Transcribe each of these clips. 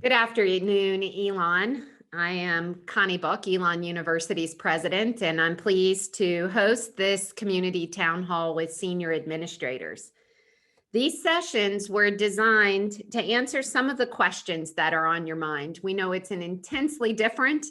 Good afternoon, Elon. I am Connie Book, Elon University's president, and I'm pleased to host this community town hall with senior administrators. These sessions were designed to answer some of the questions that are on your mind. We know it's an intensely different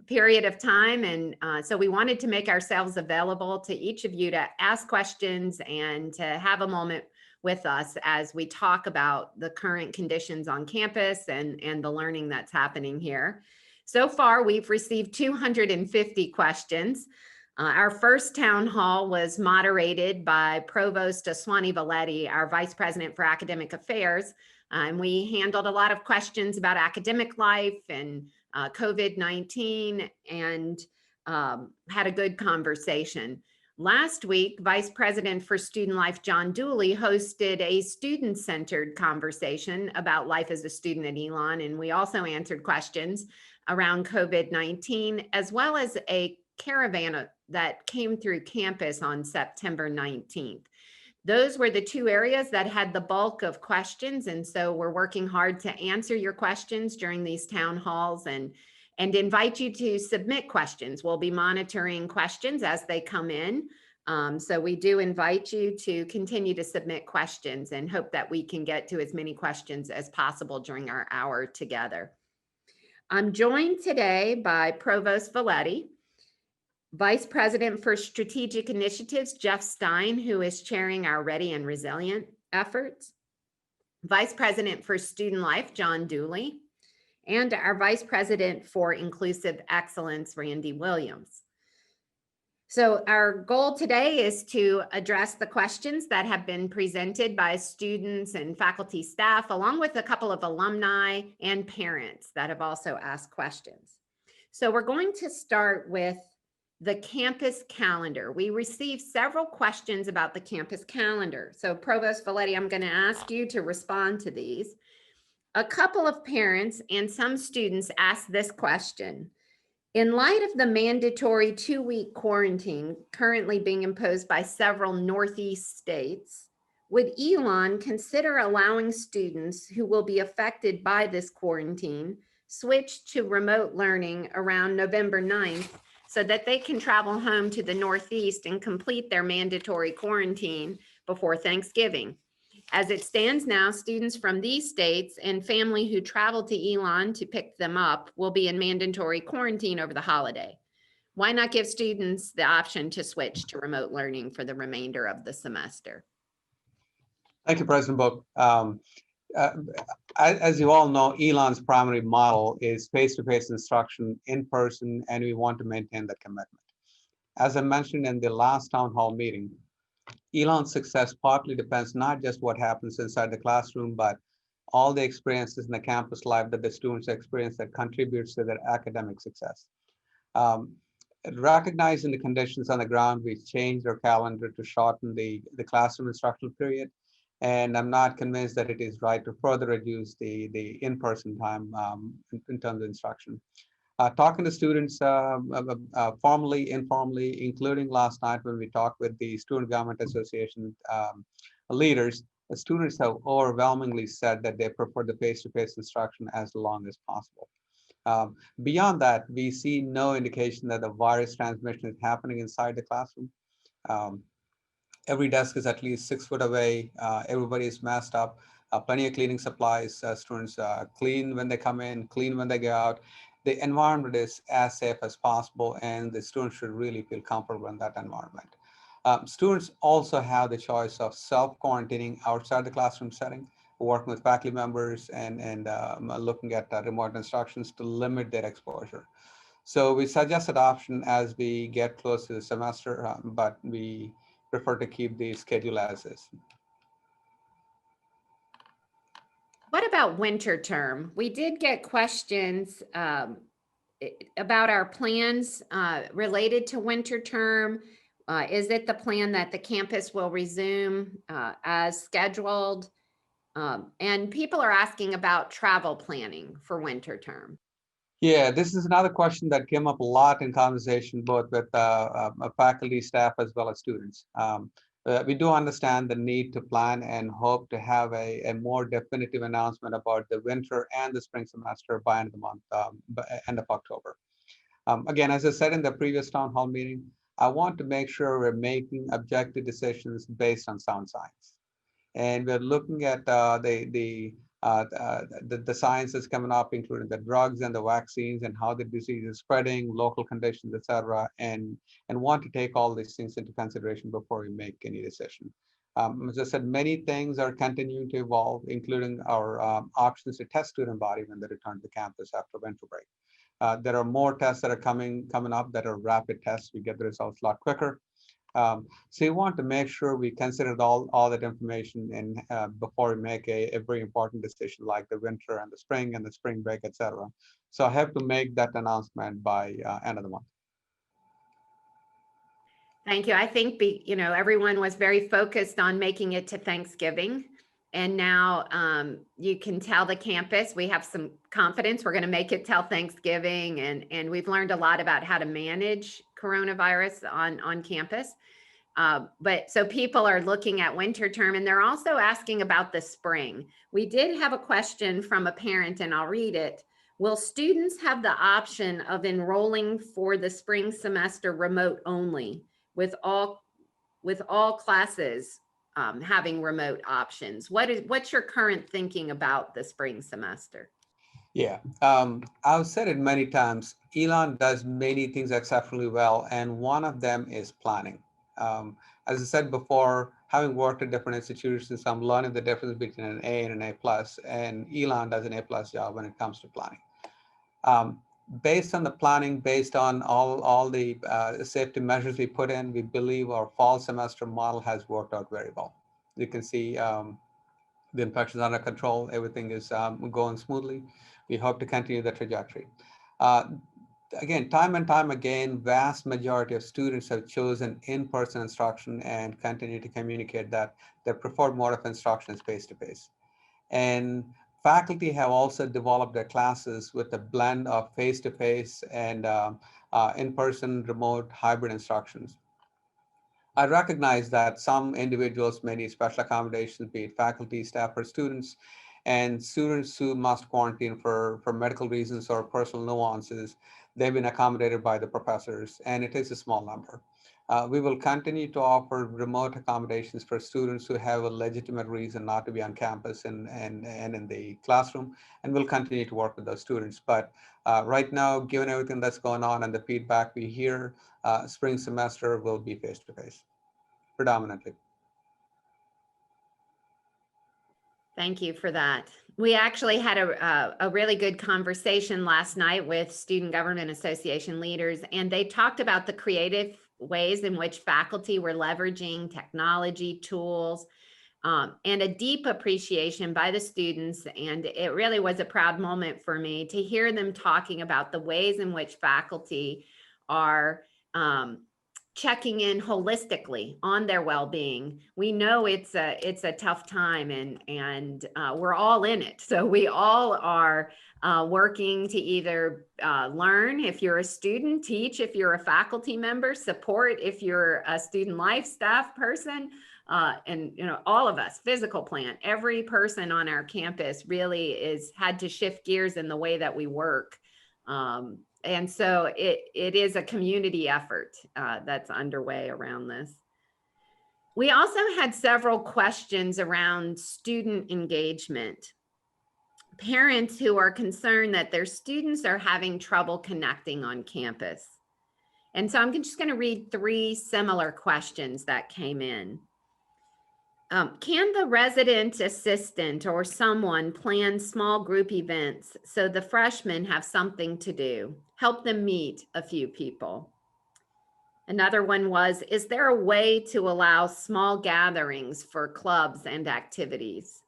period of time, and so we wanted to make ourselves available to each of you to ask questions and to have a moment with us as we talk about the current conditions on campus and the learning that's happening here. So far, we've received 250 questions. Our first town hall was moderated by Provost Aswani Valetti, our Vice President for Academic Affairs. And we handled a lot of questions about academic life and COVID-19 and had a good conversation. Last week, Vice President for Student Life, John Dooley, hosted a student-centered conversation about life as a student at Elon. And we also answered questions around COVID-19, as well as a caravan that came through campus on September 19th. Those were the two areas that had the bulk of questions. And so we're working hard to answer your questions during these town halls and invite you to submit questions. We'll be monitoring questions as they come in. So we do invite you to continue to submit questions and hope that we can get to as many questions as possible during our hour together. I'm joined today by Provost Valetti, Vice President for Strategic Initiatives, Jeff Stein, who is chairing our Ready and Resilient efforts, Vice President for Student Life, John Dooley, and our Vice President for Inclusive Excellence, Randy Williams. So our goal today is to address the questions that have been presented by students and faculty staff, along with a couple of alumni and parents that have also asked questions. So we're going to start with the campus calendar. We received several questions about the campus calendar. So Provost Valetti, I'm going to ask you to respond to these. A couple of parents and some students asked this question. In light of the mandatory 2-week quarantine currently being imposed by several Northeast states, would Elon consider allowing students who will be affected by this quarantine switch to remote learning around November 9th so that they can travel home to the Northeast and complete their mandatory quarantine before Thanksgiving? As it stands now, students from these states and family who travel to Elon to pick them up will be in mandatory quarantine over the holiday. Why not give students the option to switch to remote learning for the remainder of the semester? Thank you, President Book. As you all know, Elon's primary model is face-to-face instruction in person, and we want to maintain that commitment. As I mentioned in the last town hall meeting, Elon's success partly depends not just what happens inside the classroom, but all the experiences in the campus life that the students experience that contributes to their academic success. Recognizing the conditions on the ground, we changed our calendar to shorten the classroom instructional period. And I'm not convinced that it is right to further reduce the in-person time in terms of instruction. Talking to students formally, informally, including last night when we talked with the Student Government Association leaders, the students have overwhelmingly said that they prefer the face-to-face instruction as long as possible. Beyond that, we see no indication that the virus transmission is happening inside the classroom. Every desk is at least 6 foot away. Everybody is masked up. Plenty of cleaning supplies. Students clean when they come in, clean when they go out. The environment is as safe as possible, and the students should really feel comfortable in that environment. Students also have the choice of self-quarantining outside the classroom setting, working with faculty members and looking at remote instructions to limit their exposure. So we suggest that option as we get close to the semester, but we prefer to keep the schedule as is. What about winter term? We did get questions about our plans related to winter term. Is it the plan that the campus will resume as scheduled? And people are asking about travel planning for winter term. Yeah, this is another question that came up a lot in conversation, both with faculty, staff, as well as students. We do understand the need to plan and hope to have a more definitive announcement about the winter and the spring semester by end of the month, by end of October. Again, as I said in the previous town hall meeting, I want to make sure we're making objective decisions based on sound science. And we're looking at the science that's coming up, including the drugs and the vaccines and how the disease is spreading, local conditions, et cetera, and want to take all these things into consideration before we make any decision. As I said, many things are continuing to evolve, including our options to test student body when they return to campus after winter break. There are more tests that are coming up that are rapid tests. We get the results a lot quicker. So you want to make sure we considered all that information and before we make a very important decision like the winter and the spring break, et cetera. So I have to make that announcement by end of the month. Thank you. I think, everyone was very focused on making it to Thanksgiving. And now you can tell the campus, we have some confidence we're going to make it till Thanksgiving. And we've learned a lot about how to manage coronavirus on campus. But so people are looking at winter term, and they're also asking about the spring. We did have a question from a parent, and I'll read it. Will students have the option of enrolling for the spring semester remote only with all classes having remote options? What's your current thinking about the spring semester? Yeah, I've said it many times. Elon does many things exceptionally well, and one of them is planning. As I said before, having worked at different institutions, I'm learning the difference between an A and an A plus, and Elon does an A plus job when it comes to planning. Based on the planning, based on all the safety measures we put in, we believe our fall semester model has worked out very well. You can see the infections under control, everything is going smoothly. We hope to continue the trajectory. Again, time and time again, vast majority of students have chosen in-person instruction and continue to communicate that their preferred mode of instruction is face-to-face. And faculty have also developed their classes with a blend of face-to-face and in-person, remote, hybrid instructions. I recognize that some individuals may need special accommodations, be it faculty, staff, or students, and students who must quarantine for medical reasons or personal nuances, they've been accommodated by the professors, and it is a small number. We will continue to offer remote accommodations for students who have a legitimate reason not to be on campus and in the classroom, and we'll continue to work with those students. But right now, given everything that's going on and the feedback we hear, spring semester will be face-to-face, predominantly. Thank you for that. We actually had a really good conversation last night with Student Government Association leaders, and they talked about the creative ways in which faculty were leveraging technology tools and a deep appreciation by the students. And it really was a proud moment for me to hear them talking about the ways in which faculty are checking in holistically on their well-being. We know it's a tough time, and we're all in it. So we all are working to either learn if you're a student, teach if you're a faculty member, support if you're a student life staff person, and all of us, physical plant, every person on our campus really had to shift gears in the way that we work. And so it is a community effort that's underway around this. We also had several questions around student engagement. Parents who are concerned that their students are having trouble connecting on campus. And so I'm just going to read 3 similar questions that came in. Can the resident assistant or someone plan small group events so the freshmen have something to do? Help them meet a few people. Another one was, is there a way to allow small gatherings for clubs and activities?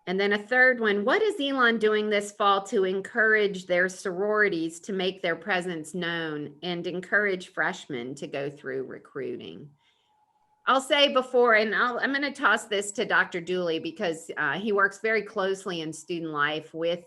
And then a third one, what is Elon doing this fall to encourage their sororities to make their presence known and encourage freshmen to go through recruiting? I'll say before, and I'm going to toss this to Dr. Dooley because he works very closely in student life with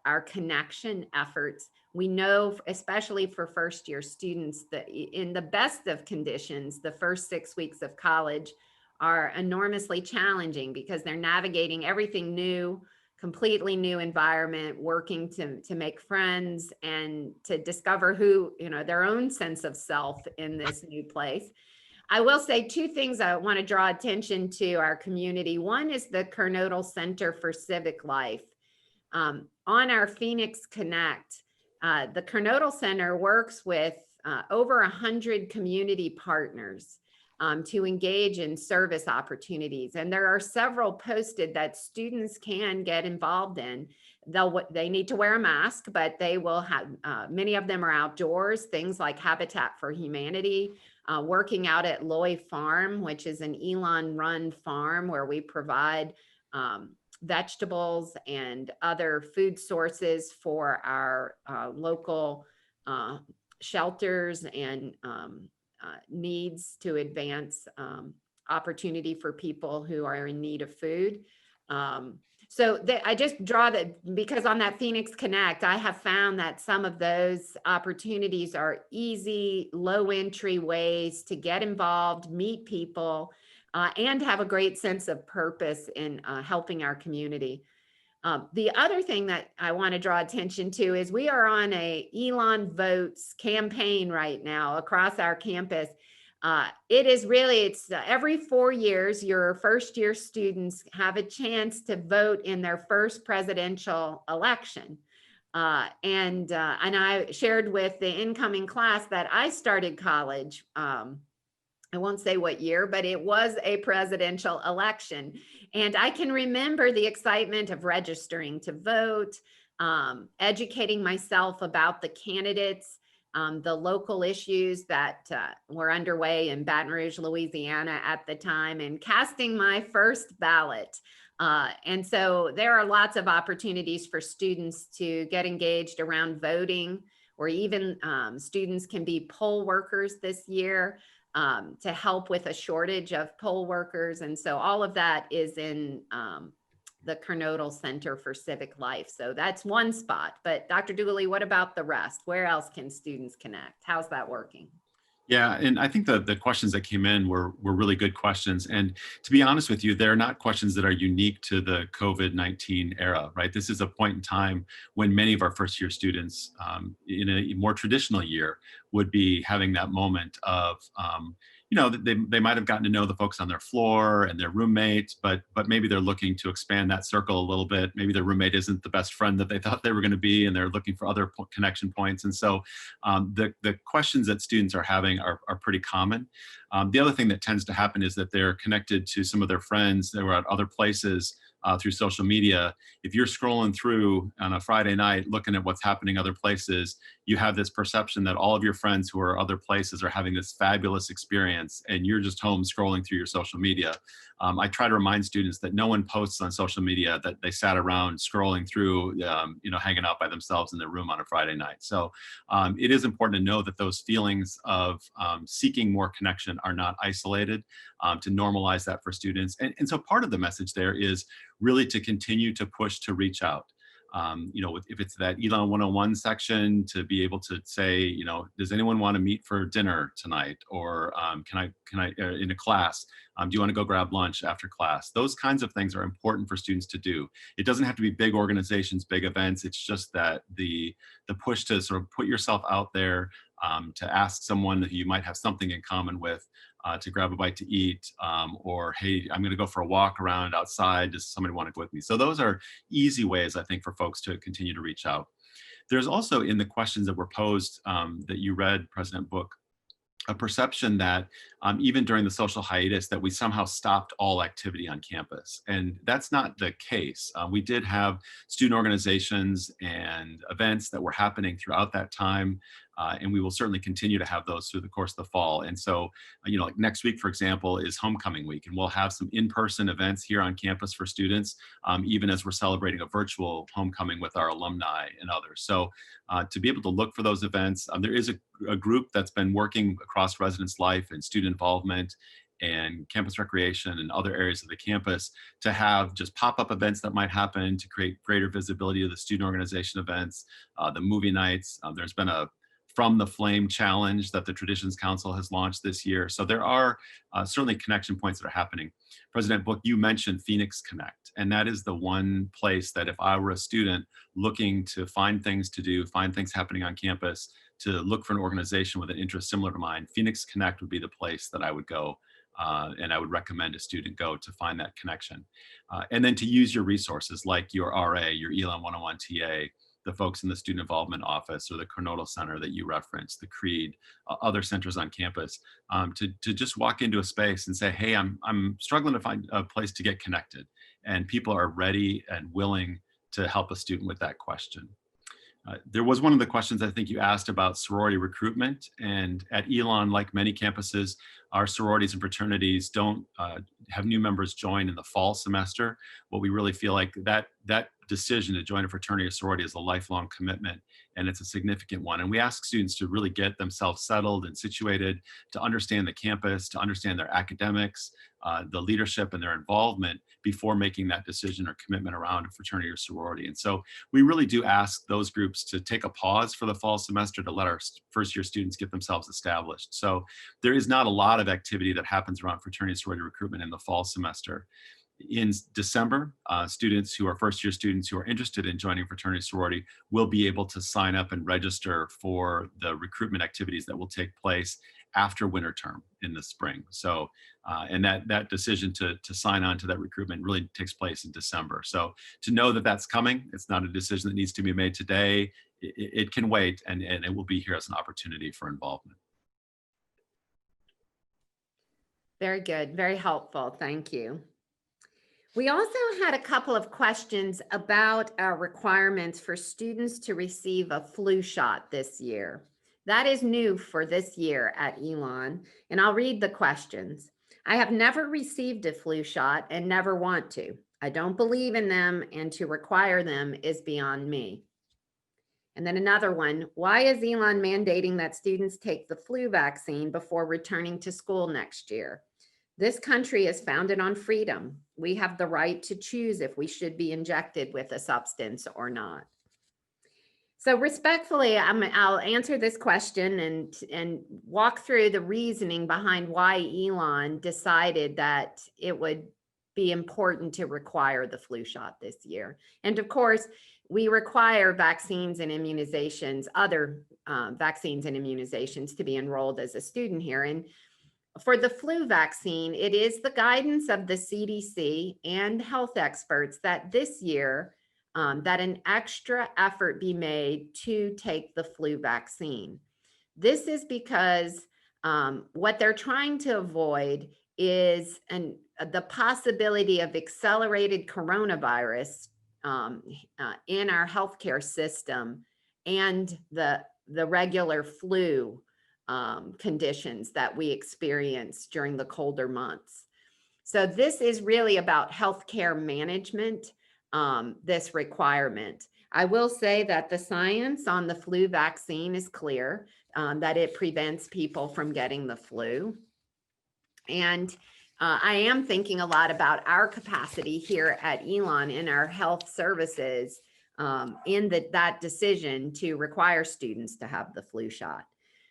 our connection efforts. We know, especially for first year students, that in the best of conditions, the first 6 weeks of college are enormously challenging because they're navigating everything new, completely new environment, working to make friends and to discover who, their own sense of self in this new place. I will say two things I want to draw attention to our community. One is the Carnotal Center for Civic Life. On our Phoenix Connect, the Carnotal Center works with over 100 community partners to engage in service opportunities. And there are several posted that students can get involved in. They need to wear a mask, but they will have, many of them are outdoors, things like Habitat for Humanity, working out at Loy Farm, which is an Elon run farm where we provide vegetables and other food sources for our local shelters and needs to advance opportunity for people who are in need of food. I just draw that because on that Phoenix Connect, I have found that some of those opportunities are easy, low entry ways to get involved, meet people, and have a great sense of purpose in helping our community. The other thing that I want to draw attention to is we are on a Elon Votes campaign right now across our campus. It's every 4 years, your first year students have a chance to vote in their first presidential election. And I shared with the incoming class that I started college. I won't say what year, but it was a presidential election. And I can remember the excitement of registering to vote, educating myself about the candidates, the local issues that were underway in Baton Rouge, Louisiana at the time, and casting my first ballot. And so there are lots of opportunities for students to get engaged around voting, or even students can be poll workers this year to help with a shortage of poll workers. And so all of that is in the Carnotal Center for Civic Life. So that's one spot. But Dr. Dooley, what about the rest? Where else can students connect? How's that working? Yeah, and I think the questions that came in were really good questions. And to be honest with you, they're not questions that are unique to the COVID-19 era, right? This is a point in time when many of our first year students in a more traditional year would be having that moment of, they might have gotten to know the folks on their floor and their roommates, but maybe they're looking to expand that circle a little bit. Maybe their roommate isn't the best friend that they thought they were going to be, and they're looking for other connection points. And so the questions that students are having are pretty common. The other thing that tends to happen is that they're connected to some of their friends that were at other places through social media. If you're scrolling through on a Friday night looking at what's happening other places, you have this perception that all of your friends who are other places are having this fabulous experience, and you're just home scrolling through your social media. I try to remind students that no one posts on social media that they sat around scrolling through, hanging out by themselves in their room on a Friday night. So it is important to know that those feelings of seeking more connection are not isolated, to normalize that for students. And so part of the message there is really to continue to push to reach out. If it's that Elon 101 section, to be able to say, does anyone want to meet for dinner tonight? Or can I in a class, do you want to go grab lunch after class? Those kinds of things are important for students to do. It doesn't have to be big organizations, big events. It's just that the push to sort of put yourself out there, to ask someone that you might have something in common with, to grab a bite to eat, or, hey, I'm going to go for a walk around outside. Does somebody want to go with me? So those are easy ways, I think, for folks to continue to reach out. There's also, in the questions that were posed that you read, President Book, a perception that even during the social hiatus that we somehow stopped all activity on campus. And that's not the case. We did have student organizations and events that were happening throughout that time. And we will certainly continue to have those through the course of the fall. And so, like next week, for example, is homecoming week, and we'll have some in-person events here on campus for students, even as we're celebrating a virtual homecoming with our alumni and others. So to be able to look for those events, there is a group that's been working across residence life and student involvement. and campus recreation and other areas of the campus to have just pop-up events that might happen to create greater visibility of the student organization events, the movie nights. There's been a From the Flame challenge that the Traditions Council has launched this year. So there are certainly connection points that are happening. President Book, you mentioned Phoenix Connect, and that is the one place that if I were a student looking to find things to do, find things happening on campus, to look for an organization with an interest similar to mine, Phoenix Connect would be the place that I would go. And I would recommend a student go to find that connection. And then to use your resources like your RA, your Elon 101 TA, the folks in the Student Involvement Office or the Carnotal Center that you referenced, the CREED, other centers on campus, to just walk into a space and say, hey, I'm struggling to find a place to get connected. And people are ready and willing to help a student with that question. There was one of the questions I think you asked about sorority recruitment, and at Elon, like many campuses, our sororities and fraternities don't have new members join in the fall semester. What we really feel like that decision to join a fraternity or sorority is a lifelong commitment, and it's a significant one. And we ask students to really get themselves settled and situated, to understand the campus, to understand their academics, the leadership and their involvement before making that decision or commitment around a fraternity or sorority. And so we really do ask those groups to take a pause for the fall semester to let our first year students get themselves established. So there is not a lot of activity that happens around fraternity and sorority recruitment in the fall semester. In December, students who are first year students who are interested in joining fraternity sorority will be able to sign up and register for the recruitment activities that will take place after winter term in the spring. So, and that decision to sign on to that recruitment really takes place in December. So to know that that's coming, it's not a decision that needs to be made today. It can wait, and it will be here as an opportunity for involvement. Very good, very helpful. Thank you. We also had a couple of questions about our requirements for students to receive a flu shot this year. That is new for this year at Elon, and I'll read the questions. I have never received a flu shot and never want to. I don't believe in them, and to require them is beyond me. And then another one, why is Elon mandating that students take the flu vaccine before returning to school next year? This country is founded on freedom. We have the right to choose if we should be injected with a substance or not. So respectfully, I'll answer this question and walk through the reasoning behind why Elon decided that it would be important to require the flu shot this year. And of course, we require vaccines and immunizations, other vaccines and immunizations to be enrolled as a student here. And for the flu vaccine, it is the guidance of the CDC and health experts that this year, that an extra effort be made to take the flu vaccine. This is because what they're trying to avoid is the possibility of accelerated coronavirus in our healthcare system and the regular flu conditions that we experience during the colder months. So this is really about healthcare management, this requirement. I will say that the science on the flu vaccine is clear, that it prevents people from getting the flu. And I am thinking a lot about our capacity here at Elon in our health services in that decision to require students to have the flu shot.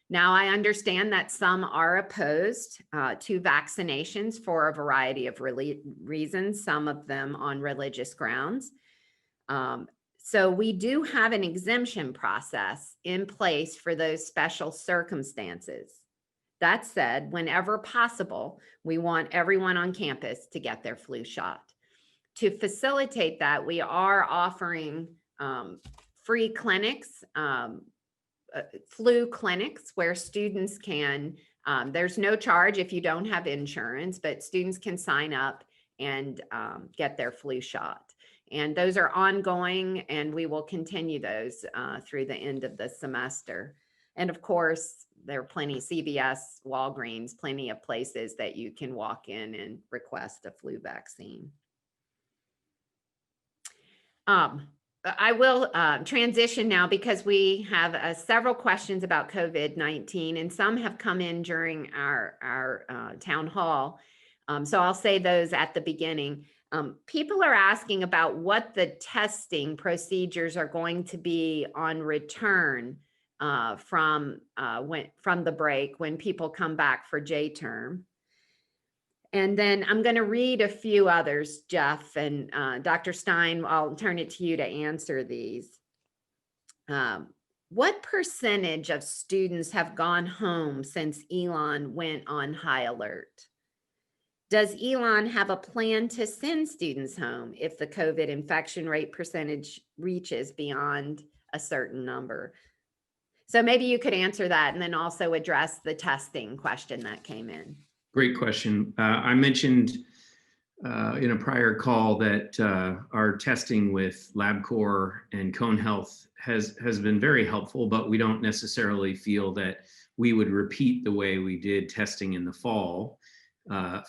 Now, I understand that some are opposed to vaccinations for a variety of reasons, some of them on religious grounds. So we do have an exemption process in place for those special circumstances. That said, whenever possible, we want everyone on campus to get their flu shot. To facilitate that, we are offering free clinics, flu clinics where students can, there's no charge if you don't have insurance, but students can sign up and get their flu shot. And those are ongoing, and we will continue those through the end of the semester. And of course, there are plenty, CVS, Walgreens, plenty of places that you can walk in and request a flu vaccine. I will transition now because we have several questions about COVID-19, and some have come in during our town hall. So I'll say those at the beginning. People are asking about what the testing procedures are going to be on return from the break when people come back for J-term. And then I'm going to read a few others, Jeff, and Dr. Stein, I'll turn it to you to answer these. What percentage of students have gone home since Elon went on high alert? Does Elon have a plan to send students home if the COVID infection rate percentage reaches beyond a certain number? So maybe you could answer that and then also address the testing question that came in. Great question. I mentioned in a prior call that our testing with LabCorp and Cone Health has been very helpful, but we don't necessarily feel that we would repeat the way we did testing in the fall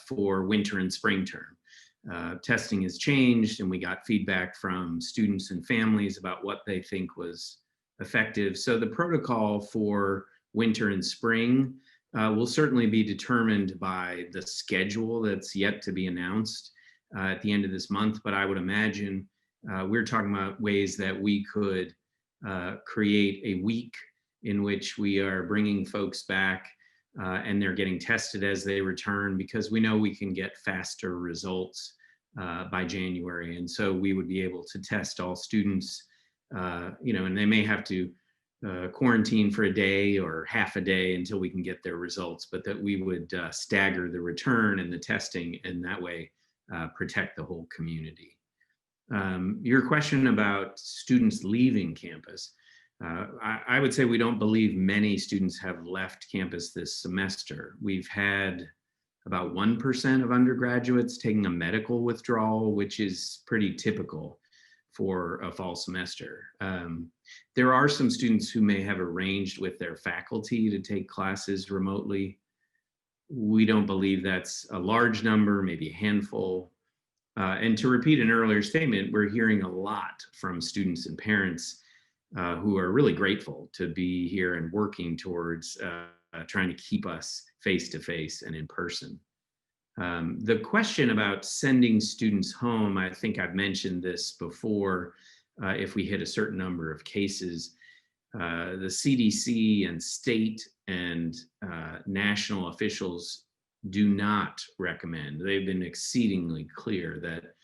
for winter and spring term. Testing has changed, and we got feedback from students and families about what they think was effective. So the protocol for winter and spring will certainly be determined by the schedule that's yet to be announced at the end of this month. But I would imagine we're talking about ways that we could create a week in which we are bringing folks back and they're getting tested as they return, because we know we can get faster results by January. And so we would be able to test all students, and they may have to quarantine for a day or half a day until we can get their results, but that we would stagger the return and the testing, and that way protect the whole community. Your question about students leaving campus, I would say we don't believe many students have left campus this semester. We've had about 1% of undergraduates taking a medical withdrawal, which is pretty typical for a fall semester. There are some students who may have arranged with their faculty to take classes remotely. We don't believe that's a large number, maybe a handful. And to repeat an earlier statement, we're hearing a lot from students and parents who are really grateful to be here and working towards trying to keep us face-to-face and in person. The question about sending students home, I think I've mentioned this before, if we hit a certain number of cases, the CDC and state and national officials do not recommend. They've been exceedingly clear that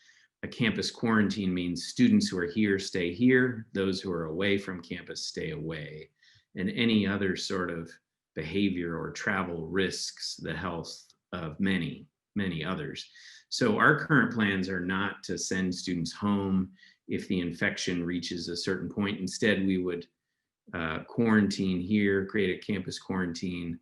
a campus quarantine means students who are here stay here, those who are away from campus stay away, and any other sort of behavior or travel risks the health of many others. So our current plans are not to send students home if the infection reaches a certain point. Instead, we would quarantine here, create a campus quarantine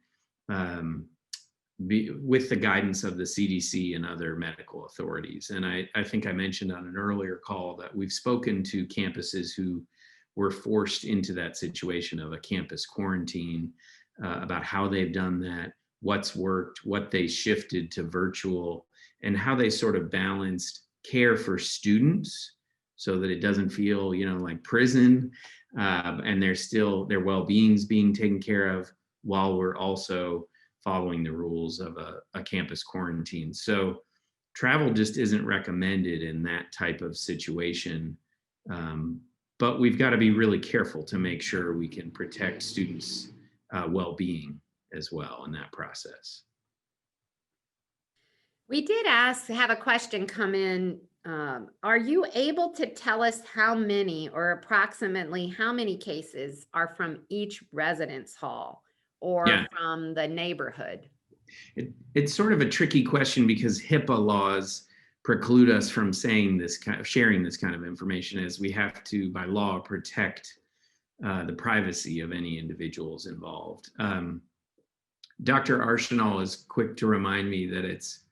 with the guidance of the CDC and other medical authorities. And I think I mentioned on an earlier call that we've spoken to campuses who were forced into that situation of a campus quarantine about how they've done that, what's worked, what they shifted to virtual, and how they sort of balanced care for students so that it doesn't feel, like prison, and their well-being's being taken care of while we're also following the rules of a campus quarantine. So travel just isn't recommended in that type of situation. But we've got to be really careful to make sure we can protect students' well-being as well in that process. We did have a question come in. Are you able to tell us how many or approximately how many cases are from each residence hall or from the neighborhood? It's sort of a tricky question because HIPAA laws preclude us from sharing this kind of information, as we have to, by law, protect the privacy of any individuals involved. Dr. Arsenal is quick to remind me that it's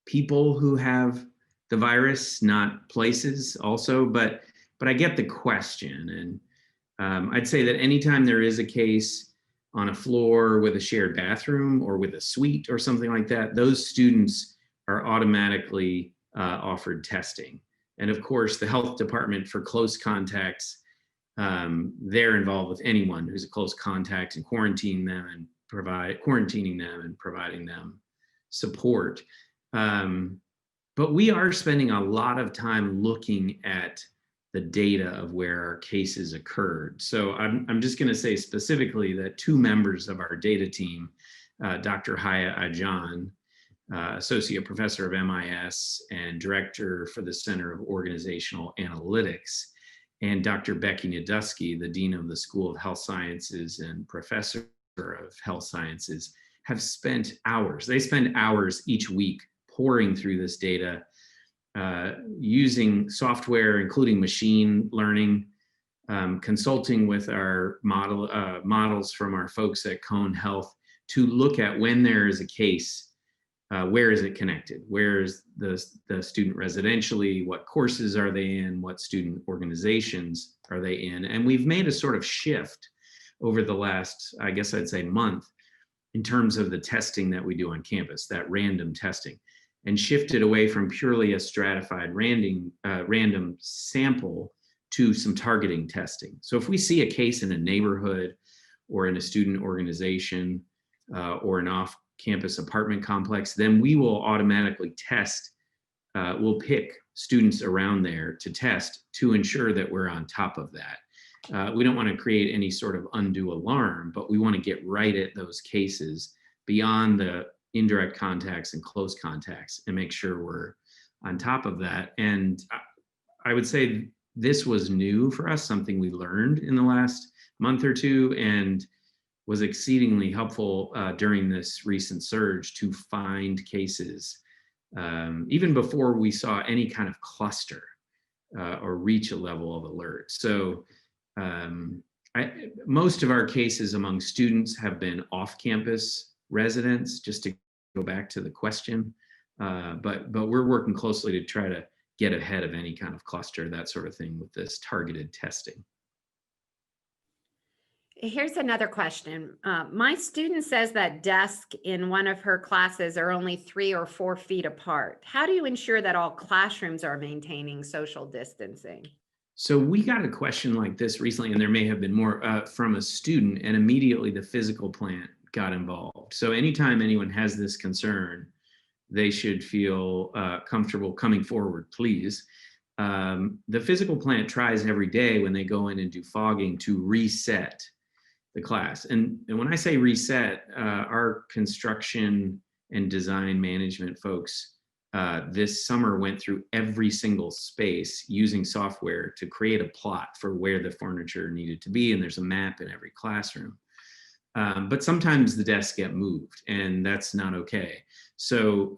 people who have the virus, not places also, but I get the question. And I'd say that anytime there is a case on a floor with a shared bathroom or with a suite or something like that, those students are automatically offered testing. And of course, the health department for close contacts, they're involved with anyone who's a close contact and quarantining them and providing them support. But we are spending a lot of time looking at the data of where our cases occurred. So I'm just going to say specifically that 2 members of our data team, Dr. Haya Ajan, Associate Professor of MIS and Director for the Center of Organizational Analytics, and Dr. Becky Nadusky, the Dean of the School of Health Sciences and Professor of Health Sciences, have spent hours. They spend hours each week poring through this data, using software, including machine learning, consulting with our models from our folks at Cone Health to look at when there is a case, where is it connected? Where is the student residentially? What courses are they in? What student organizations are they in? And we've made a sort of shift over the last, I guess I'd say, month in terms of the testing that we do on campus, that random testing, and shifted away from purely a stratified random sample to some targeting testing. So if we see a case in a neighborhood or in a student organization or an off-campus apartment complex, then we will automatically test, we'll pick students around there to test to ensure that we're on top of that. We don't want to create any sort of undue alarm, but we want to get right at those cases beyond the indirect contacts and close contacts and make sure we're on top of that. And I would say this was new for us, something we learned in the last month or two, and was exceedingly helpful during this recent surge to find cases, even before we saw any kind of cluster or reach a level of alert. So most of our cases among students have been off-campus residents, just to go back to the question, but we're working closely to try to get ahead of any kind of cluster, that sort of thing, with this targeted testing. Here's another question. My student says that desks in one of her classes are only 3 or 4 feet apart. How do you ensure that all classrooms are maintaining social distancing? So we got a question like this recently, and there may have been more from a student, and immediately the physical plant got involved. So anytime anyone has this concern, they should feel comfortable coming forward, please. The physical plant tries every day when they go in and do fogging to reset the class. And when I say reset, our construction and design management folks this summer went through every single space using software to create a plot for where the furniture needed to be. And there's a map in every classroom. But sometimes the desks get moved, and that's not okay. So,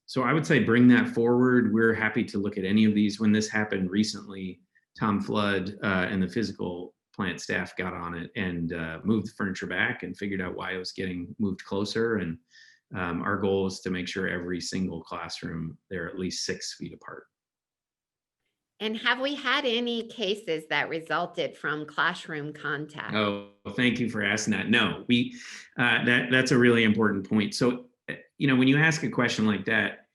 so I would say bring that forward. We're happy to look at any of these. When this happened recently, Tom Flood and the physical plant staff got on it and moved the furniture back and figured out why it was getting moved closer. And our goal is to make sure every single classroom, they're at least 6 feet apart. And have we had any cases that resulted from classroom contact? Oh, thank you for asking that. No, that's a really important point. So, you know, when you ask a question like that,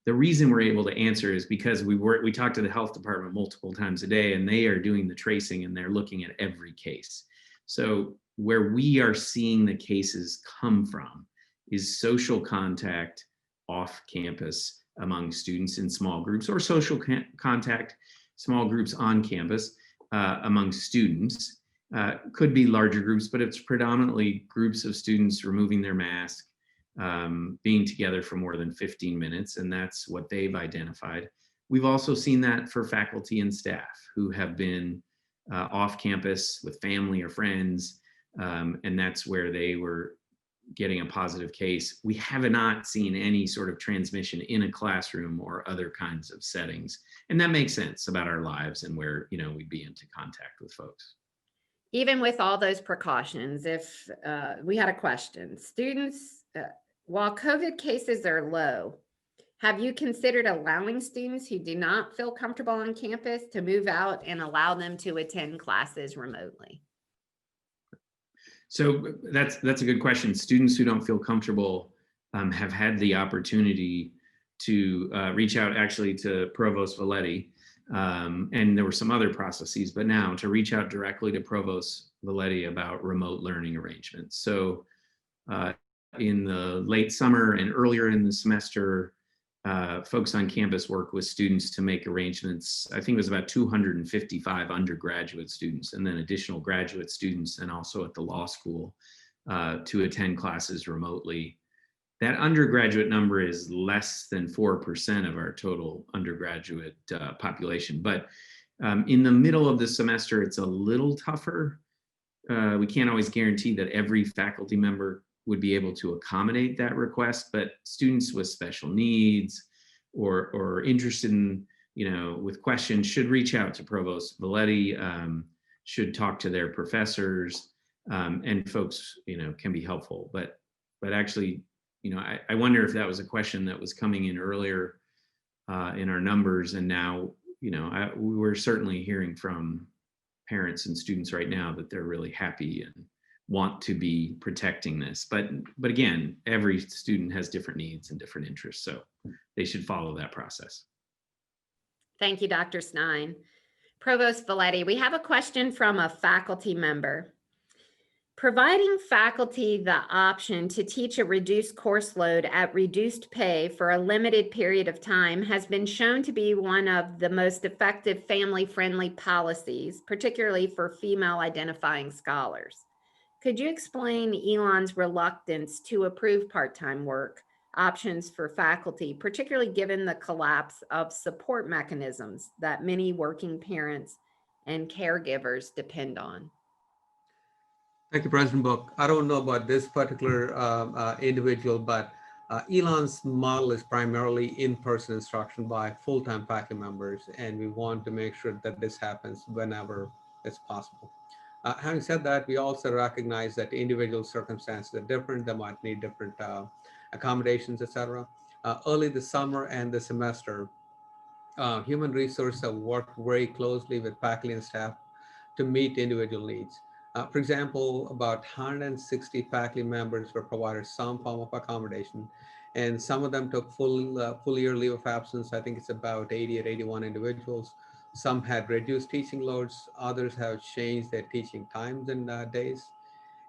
the reason we're able to answer is because we talk to the health department multiple times a day, and they are doing the tracing and they're looking at every case. So where we are seeing the cases come from is social contact off campus among students in small groups, or social contact small groups on campus among students. Could be larger groups, but it's predominantly groups of students removing their mask, being together for more than 15 minutes, and that's what they've identified. We've also seen that for faculty and staff who have been off campus with family or friends, and that's where they were getting a positive case. We have not seen any sort of transmission in a classroom or other kinds of settings. And that makes sense about our lives and where, you know, we'd be into contact with folks. Even with all those precautions, if we had a question, students, while COVID cases are low, have you considered allowing students who do not feel comfortable on campus to move out and allow them to attend classes remotely? So that's a good question. Students who don't feel comfortable have had the opportunity to reach out actually to Provost Valetti. And there were some other processes, but now to reach out directly to Provost Valetti about remote learning arrangements. So in the late summer and earlier in the semester, folks on campus work with students to make arrangements. I think it was about 255 undergraduate students and then additional graduate students and also at the law school to attend classes remotely. That undergraduate number is less than 4% of our total undergraduate population. But in the middle of the semester, it's a little tougher. We can't always guarantee that every faculty member would be able to accommodate that request, but students with special needs or interested in, with questions should reach out to Provost Valetti, should talk to their professors, and folks, can be helpful. But actually, I wonder if that was a question that was coming in earlier in our numbers, and now, we're certainly hearing from parents and students right now that they're really happy and want to be protecting this. But again, every student has different needs and different interests, so they should follow that process. Thank you, Dr. Stein. Provost Valetti, we have a question from a faculty member. Providing faculty the option to teach a reduced course load at reduced pay for a limited period of time has been shown to be one of the most effective family-friendly policies, particularly for female identifying scholars. Could you explain Elon's reluctance to approve part-time work options for faculty, particularly given the collapse of support mechanisms that many working parents and caregivers depend on? Thank you, President Book. I don't know about this particular individual, but Elon's model is primarily in-person instruction by full-time faculty members, and we want to make sure that this happens whenever it's possible. Having said that, we also recognize that individual circumstances are different. They might need different accommodations, etc. Early this summer and the semester, human resources have worked very closely with faculty and staff to meet individual needs. For example, about 160 faculty members were provided some form of accommodation, and some of them took full year leave of absence. I think it's about 80 or 81 individuals. Some had reduced teaching loads. Others have changed their teaching times and days.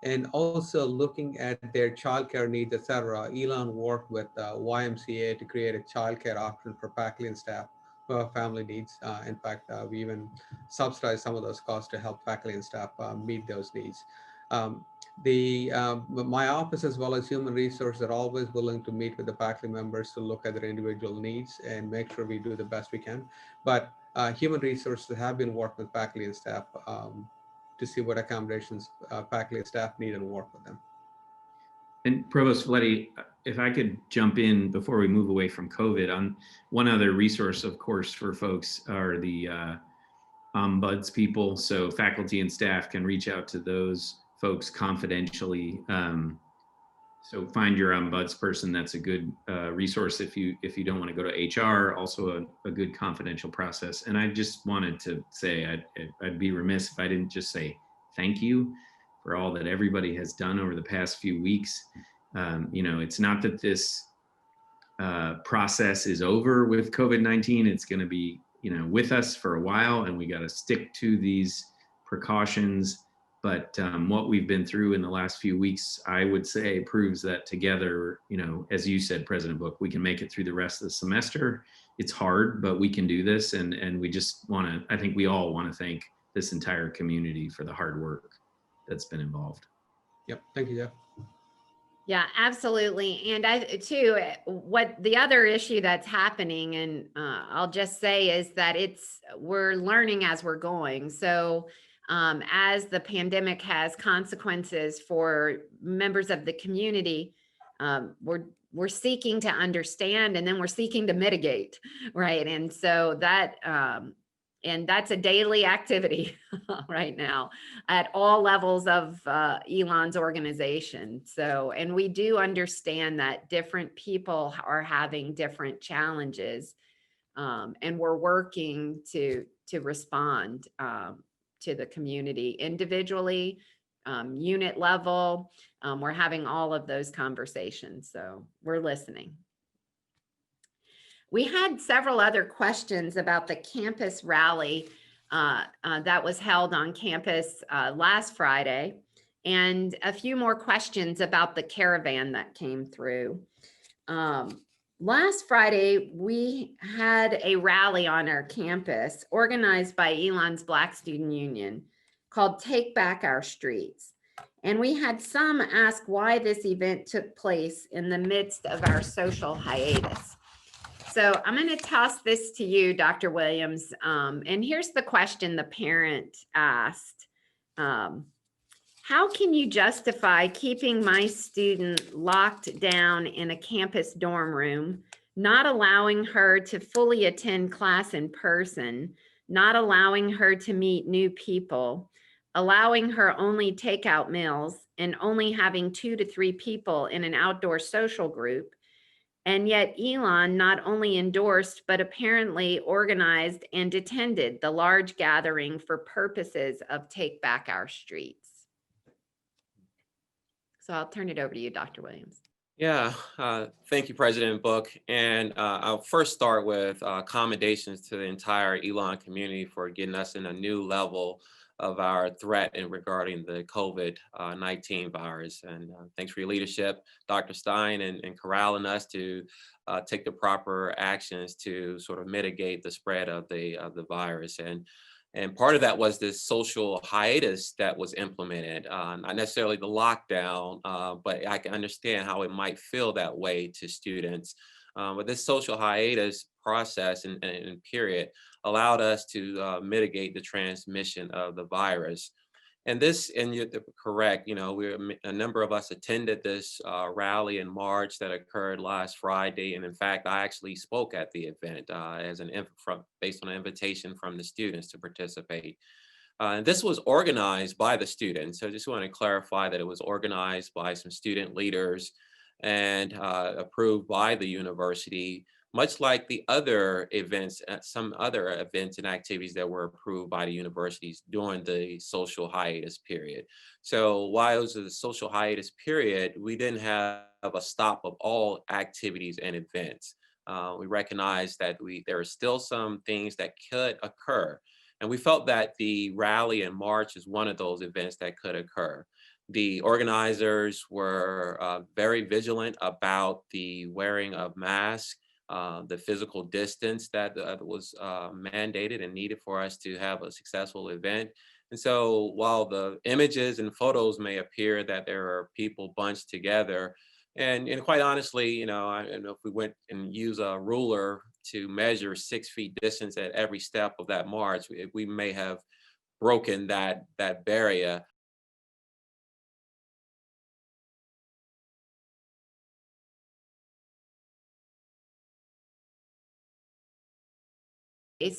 And also looking at their childcare needs, etc. Elon worked with YMCA to create a childcare option for faculty and staff who have family needs. In fact, we even subsidize some of those costs to help faculty and staff meet those needs. My office, as well as human resources, are always willing to meet with the faculty members to look at their individual needs and make sure we do the best we can. But human resources have been working with faculty and staff to see what accommodations faculty and staff need and work with them. And Provost Valetti, if I could jump in before we move away from COVID, on one other resource, of course, for folks are the ombuds people. So faculty and staff can reach out to those folks confidentially. So find your ombuds person. That's a good resource if you don't want to go to HR. Also a good confidential process. And I just wanted to say I'd be remiss if I didn't just say thank you for all that everybody has done over the past few weeks. It's not that this process is over with COVID-19. It's going to be with us for a while, and we got to stick to these precautions. But what we've been through in the last few weeks, I would say, proves that together, as you said, President Book, we can make it through the rest of the semester. It's hard, but we can do this. And we just want to, I think we all want to thank this entire community for the hard work that's been involved. Yep. Thank you, Jeff. Yeah, absolutely. And what the other issue that's happening, and I'll just say, is that we're learning as we're going. So as the pandemic has consequences for members of the community, we're seeking to understand, and then we're seeking to mitigate, right? And so that's a daily activity right now at all levels of Elon's organization. So, and we do understand that different people are having different challenges, and we're working to respond to the community individually, unit level. We're having all of those conversations, so we're listening. We had several other questions about the campus rally that was held on campus last Friday, and a few more questions about the caravan that came through. Last Friday, we had a rally on our campus organized by Elon's Black Student Union called Take Back Our Streets. And we had some ask why this event took place in the midst of our social hiatus. So I'm going to toss this to you, Dr. Williams. And here's the question the parent asked. How can you justify keeping my student locked down in a campus dorm room, not allowing her to fully attend class in person, not allowing her to meet new people, allowing her only takeout meals, and only having 2 to 3 people in an outdoor social group? And yet Elon not only endorsed, but apparently organized and attended the large gathering for purposes of Take Back Our Streets. So I'll turn it over to you, Dr. Williams. Yeah, thank you, President Book. And I'll first start with commendations to the entire Elon community for getting us in a new level of our threat in regarding the COVID-19 virus. And thanks for your leadership, Dr. Stein, and corralling us to take the proper actions to sort of mitigate the spread of the virus. And part of that was this social hiatus that was implemented, not necessarily the lockdown, but I can understand how it might feel that way to students. But this social hiatus process and period allowed us to mitigate the transmission of the virus. And this, and you're correct, a number of us attended this rally in March that occurred last Friday. And in fact, I actually spoke at the event based on an invitation from the students to participate. And this was organized by the students. So I just want to clarify that it was organized by some student leaders and approved by the university, much like the other events, some other events and activities that were approved by the universities during the social hiatus period. So while it was a social hiatus period, we didn't have a stop of all activities and events. We recognized that there are still some things that could occur. And we felt that the rally in March is one of those events that could occur. The organizers were very vigilant about the wearing of masks, the physical distance that was mandated and needed for us to have a successful event. And so while the images and photos may appear that there are people bunched together, and quite honestly, I don't know if we went and use a ruler to measure 6 feet distance at every step of that march, we may have broken that barrier.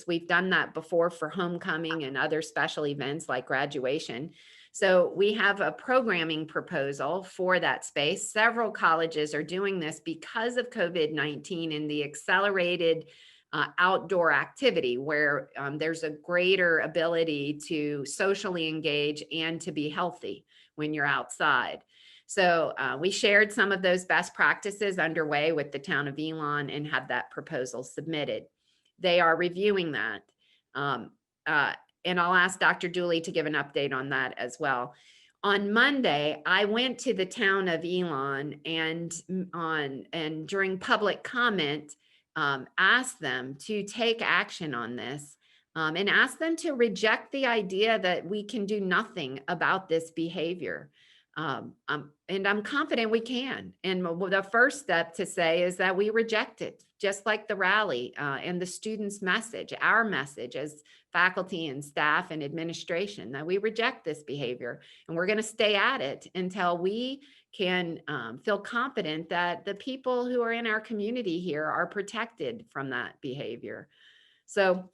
We've done that before for homecoming and other special events like graduation. So we have a programming proposal for that space. Several colleges are doing this because of COVID-19 and the accelerated outdoor activity where there's a greater ability to socially engage and to be healthy when you're outside. So we shared some of those best practices underway with the town of Elon and have that proposal submitted. They are reviewing that. And I'll ask Dr. Dooley to give an update on that as well. On Monday, I went to the town of Elon and during public comment, asked them to take action on this and asked them to reject the idea that we can do nothing about this behavior. And I'm confident we can. And the first step to say is that we reject it, just like the rally and the students' message, our message as faculty and staff and administration, that we reject this behavior. And we're going to stay at it until we can feel confident that the people who are in our community here are protected from that behavior. So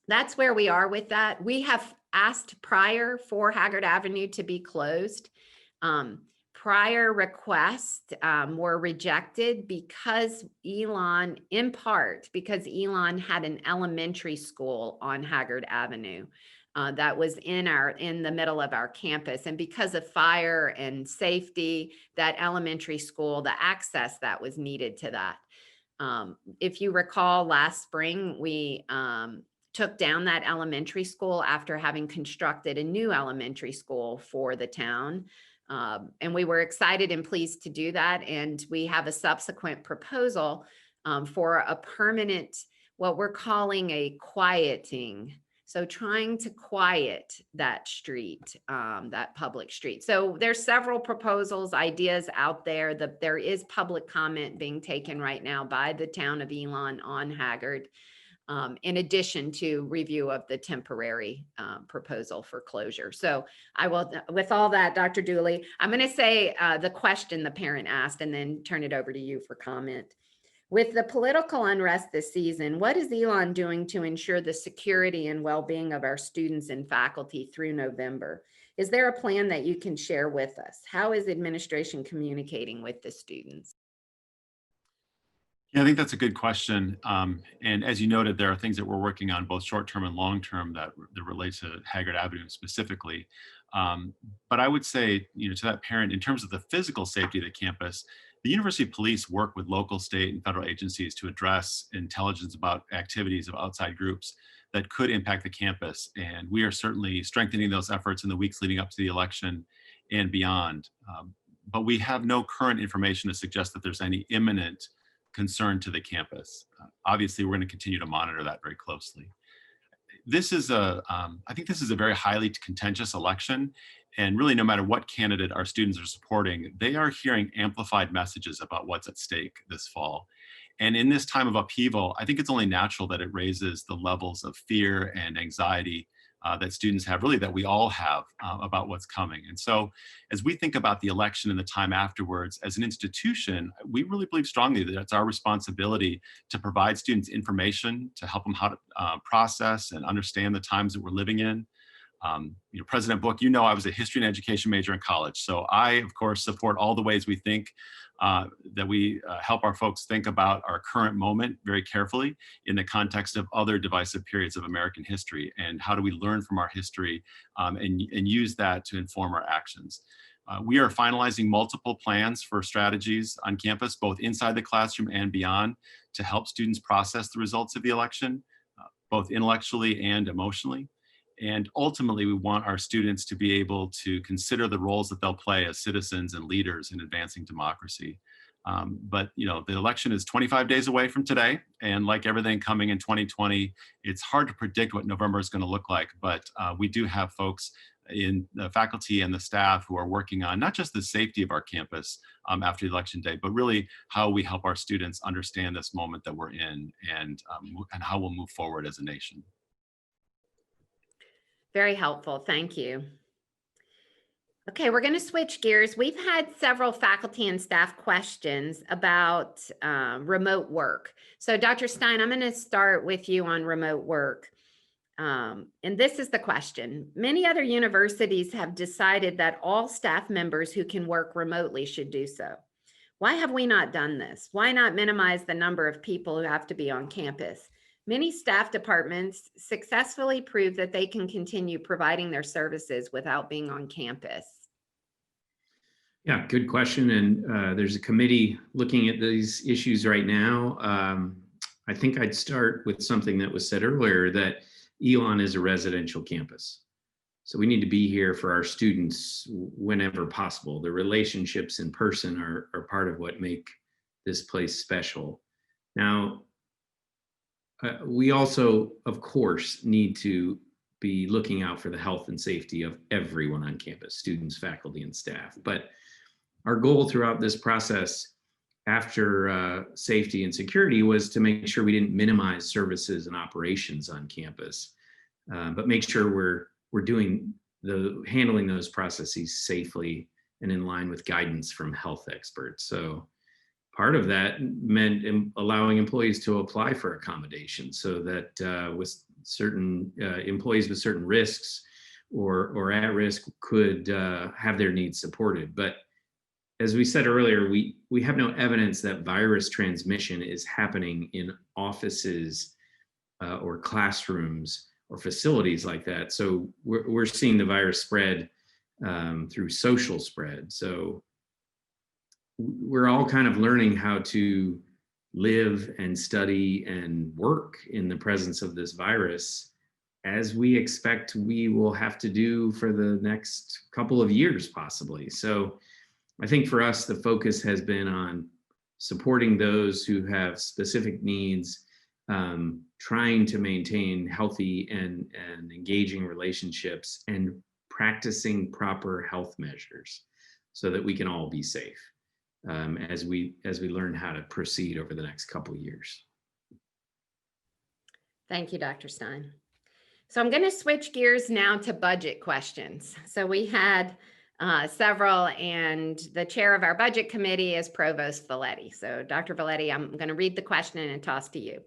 that's where we are with that. We have asked prior for Haggard Avenue to be closed. Prior requests were rejected because Elon, in part, because Elon had an elementary school on Haggard Avenue that was in the middle of our campus. And because of fire and safety, that elementary school, the access that was needed to that. If you recall, last spring, we took down that elementary school after having constructed a new elementary school for the town. And we were excited and pleased to do that. And we have a subsequent proposal for a permanent, what we're calling a quieting. So trying to quiet that street, that public street. So there's several proposals, ideas out there. There is public comment being taken right now by the town of Elon on Haggard, in addition to review of the temporary proposal for closure. So I will, with all that, Dr. Dooley, I'm going to say the question the parent asked and then turn it over to you for comment. With the political unrest this season, what is Elon doing to ensure the security and well-being of our students and faculty through November? Is there a plan that you can share with us? How is administration communicating with the students? Yeah, I think that's a good question. And as you noted, there are things that we're working on both short-term and long-term that relate to Haggard Avenue specifically. But I would say, to that parent, in terms of the physical safety of the campus, the university police work with local, state, and federal agencies to address intelligence about activities of outside groups that could impact the campus. And we are certainly strengthening those efforts in the weeks leading up to the election and beyond. But we have no current information to suggest that there's any imminent concern to the campus. Obviously, we're going to continue to monitor that very closely. This is I think this is a very highly contentious election, and really no matter what candidate our students are supporting, they are hearing amplified messages about what's at stake this fall. And in this time of upheaval, I think it's only natural that it raises the levels of fear and anxiety that students have, really that we all have about what's coming. And so as we think about the election and the time afterwards, as an institution, we really believe strongly that it's our responsibility to provide students information to help them how to process and understand the times that we're living in. President Book, I was a history and education major in college. So I, of course, support all the ways we think that we help our folks think about our current moment very carefully in the context of other divisive periods of American history, and how do we learn from our history and use that to inform our actions. We are finalizing multiple plans for strategies on campus, both inside the classroom and beyond, to help students process the results of the election, both intellectually and emotionally. And ultimately, we want our students to be able to consider the roles that they'll play as citizens and leaders in advancing democracy. But the election is 25 days away from today. And like everything coming in 2020, it's hard to predict what November is going to look like. But we do have folks in the faculty and the staff who are working on not just the safety of our campus after the election day, but really how we help our students understand this moment that we're in, and how we'll move forward as a nation. Very helpful. Thank you. Okay, we're going to switch gears. We've had several faculty and staff questions about remote work. So Dr. Stein, I'm going to start with you on remote work. And this is the question. Many other universities have decided that all staff members who can work remotely should do so. Why have we not done this? Why not minimize the number of people who have to be on campus? Many staff departments successfully prove that they can continue providing their services without being on campus. Yeah, good question. And there's a committee looking at these issues right now. I think I'd start with something that was said earlier, that Elon is a residential campus. So we need to be here for our students whenever possible. The relationships in person are part of what make this place special. Now, we also, of course, need to be looking out for the health and safety of everyone on campus, students, faculty, and staff. But our goal throughout this process, after safety and security, was to make sure we didn't minimize services and operations on campus, but make sure we're handling those processes safely and in line with guidance from health experts. So part of that meant allowing employees to apply for accommodations, so that with certain employees with certain risks or at risk could have their needs supported. But as we said earlier, we have no evidence that virus transmission is happening in offices or classrooms or facilities like that. So we're seeing the virus spread through social spread. So we're all kind of learning how to live and study and work in the presence of this virus, as we expect we will have to do for the next couple of years, possibly. So I think for us, the focus has been on supporting those who have specific needs, trying to maintain healthy and engaging relationships, and practicing proper health measures so that we can all be safe as we learn how to proceed over the next couple of years. Thank you, Dr. Stein. So I'm going to switch gears now to budget questions. So we had several, and the chair of our budget committee is Provost Valetti. So Dr. Valetti, I'm going to read the question and toss to you.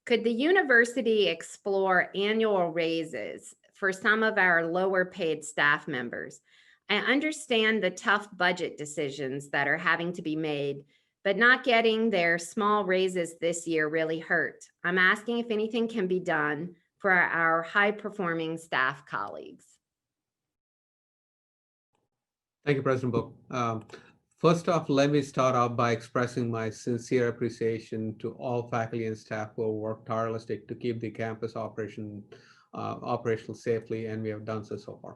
Could the university explore annual raises for some of our lower paid staff members? I understand the tough budget decisions that are having to be made, but not getting their small raises this year really hurt. I'm asking if anything can be done for our high-performing staff colleagues. Thank you, President Book. First off, let me start off by expressing my sincere appreciation to all faculty and staff who have worked tirelessly to keep the campus operational safely, and we have done so far.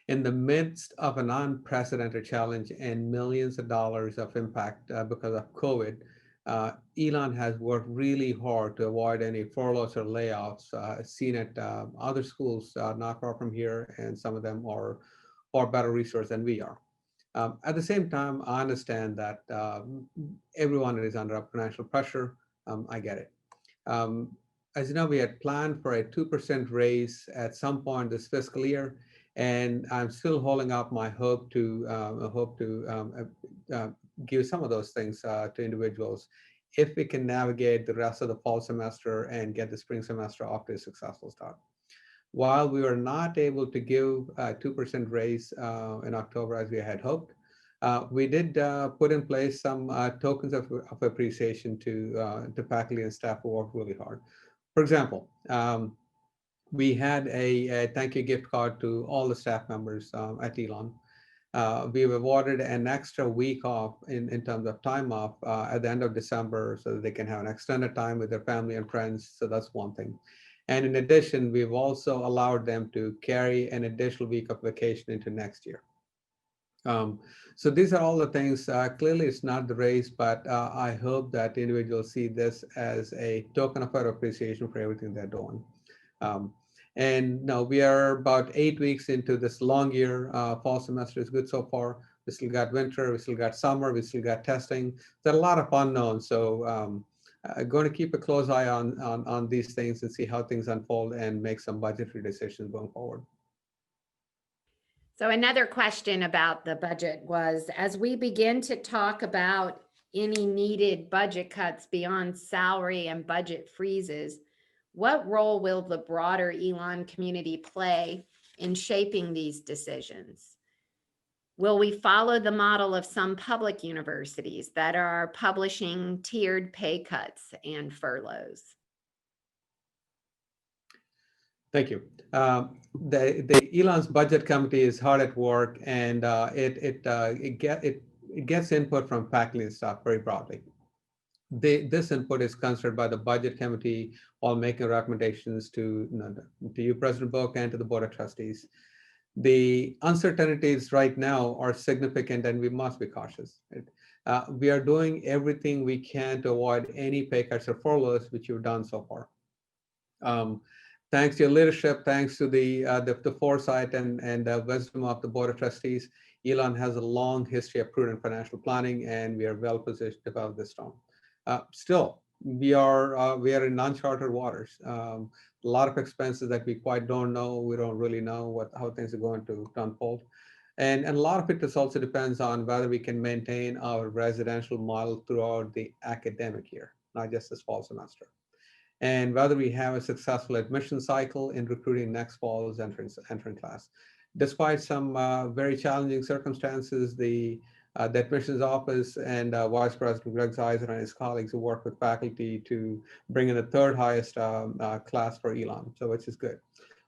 In the midst of an unprecedented challenge and millions of dollars of impact because of COVID, Elon has worked really hard to avoid any furloughs or layoffs seen at other schools not far from here, and some of them are far better resourced than we are. At the same time, I understand that everyone is under financial pressure. I get it. As you know, we had planned for a 2% raise at some point this fiscal year, and I'm still holding up my hope to give some of those things to individuals if we can navigate the rest of the fall semester and get the spring semester off to a successful start. While we were not able to give a 2% raise in October as we had hoped, we did put in place some tokens of appreciation to faculty and staff who worked really hard. For example, we had a thank you gift card to all the staff members at Elon. We've awarded an extra week off in terms of time off at the end of December so that they can have an extended time with their family and friends. So that's one thing. And in addition, we've also allowed them to carry an additional week of vacation into next year. So these are all the things. Clearly, it's not the raise, but I hope that individuals see this as a token of our appreciation for everything they're doing. And now we are about 8 weeks into this long year. Fall semester is good so far. We still got winter, we still got summer, we still got testing. There's a lot of unknowns. So going to keep a close eye on these things and see how things unfold and make some budgetary decisions going forward. So another question about the budget was, as we begin to talk about any needed budget cuts beyond salary and budget freezes, what role will the broader Elon community play in shaping these decisions? Will we follow the model of some public universities that are publishing tiered pay cuts and furloughs? Thank you. The Elon's budget committee is hard at work, and it gets input from faculty and staff very broadly. This input is considered by the budget committee while making recommendations to you, President Book, and to the Board of Trustees. The uncertainties right now are significant, and we must be cautious. We are doing everything we can to avoid any pay cuts or furloughs, which you've done so far. Thanks to your leadership, thanks to the foresight and wisdom of the Board of Trustees, Elon has a long history of prudent financial planning, and we are well positioned to weather this storm. Still, we are in uncharted waters. A lot of expenses that we quite don't know. We don't really know how things are going to unfold. And a lot of it also depends on whether we can maintain our residential model throughout the academic year, not just this fall semester. And whether we have a successful admission cycle in recruiting next fall's entering class. Despite some very challenging circumstances, the admissions office and Vice President Greg Zeiser and his colleagues who work with faculty to bring in the third highest class for Elon, so which is good.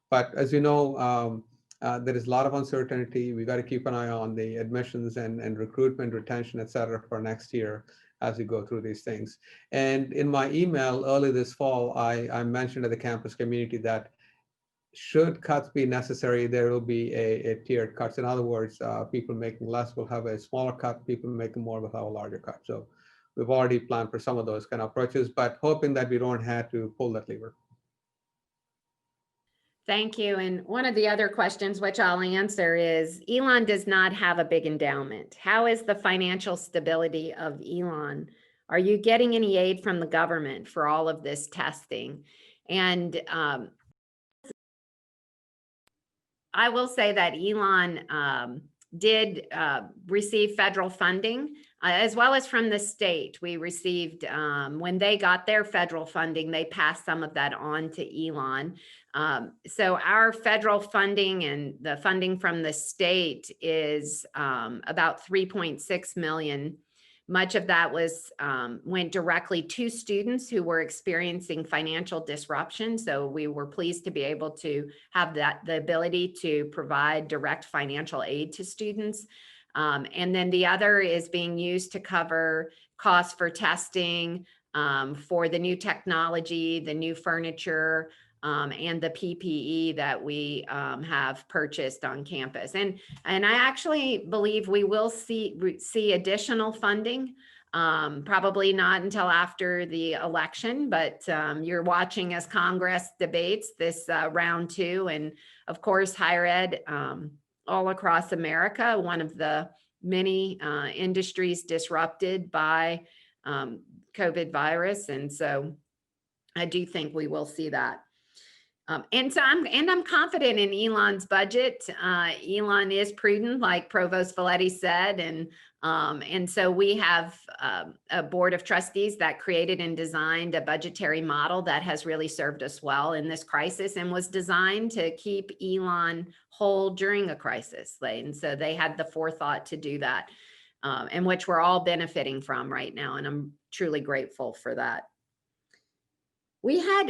But as you know, there is a lot of uncertainty. We got to keep an eye on the admissions and recruitment, retention, et cetera, for next year. as we go through these things. And in my email early this fall, I mentioned to the campus community that should cuts be necessary, there will be a tiered cuts. In other words, people making less will have a smaller cut, people making more will have a larger cut. So we've already planned for some of those kind of approaches, but hoping that we don't have to pull that lever. Thank you. And one of the other questions, which I'll answer, is Elon does not have a big endowment. How is the financial stability of Elon? Are you getting any aid from the government for all of this testing? And I will say that Elon did receive federal funding as well as from the state. We received, when they got their federal funding, they passed some of that on to Elon. So our federal funding and the funding from the state is about 3.6 million. Much of that went directly to students who were experiencing financial disruption. So we were pleased to be able to have the ability to provide direct financial aid to students. And then the other is being used to cover costs for testing, for the new technology, the new furniture, and the PPE that we have purchased on campus. And I actually believe we will see additional funding, probably not until after the election, but you're watching as Congress debates this round 2. And of course, higher ed all across America, one of the many industries disrupted by COVID virus. And so I do think we will see that. And I'm confident in Elon's budget. Elon is prudent, like Provost Valetti said, and so we have a board of trustees that created and designed a budgetary model that has really served us well in this crisis and was designed to keep Elon whole during a crisis. And so they had the forethought to do that, and which we're all benefiting from right now. And I'm truly grateful for that. We have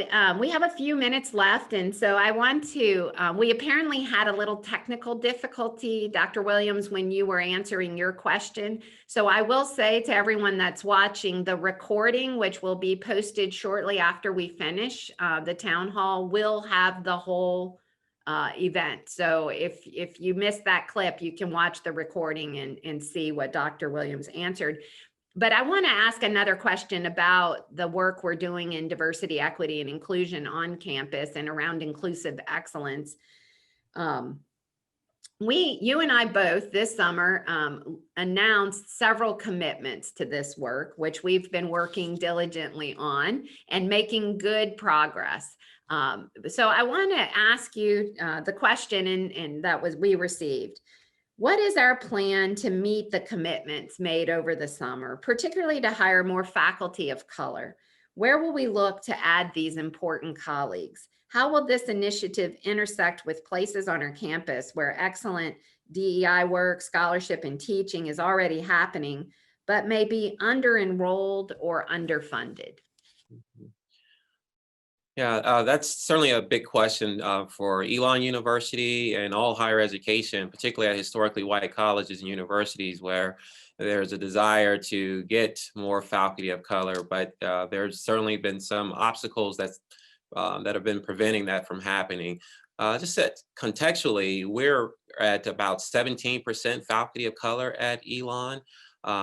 a few minutes left, and so I want to, we apparently had a little technical difficulty, Dr. Williams, when you were answering your question. So I will say to everyone that's watching, the recording, which will be posted shortly after we finish the town hall, will have the whole event. So if you missed that clip, you can watch the recording and see what Dr. Williams answered. But I want to ask another question about the work we're doing in diversity, equity, and inclusion on campus and around inclusive excellence. You and I both this summer announced several commitments to this work, which we've been working diligently on and making good progress. So I want to ask you the question and that we received. What is our plan to meet the commitments made over the summer, particularly to hire more faculty of color? Where will we look to add these important colleagues? How will this initiative intersect with places on our campus where excellent DEI work, scholarship, and teaching is already happening, but may be under-enrolled or underfunded? Yeah, that's certainly a big question for Elon University and all higher education, particularly at historically white colleges and universities where there's a desire to get more faculty of color, but there's certainly been some obstacles that have been preventing that from happening. Just contextually, we're at about 17% faculty of color at Elon.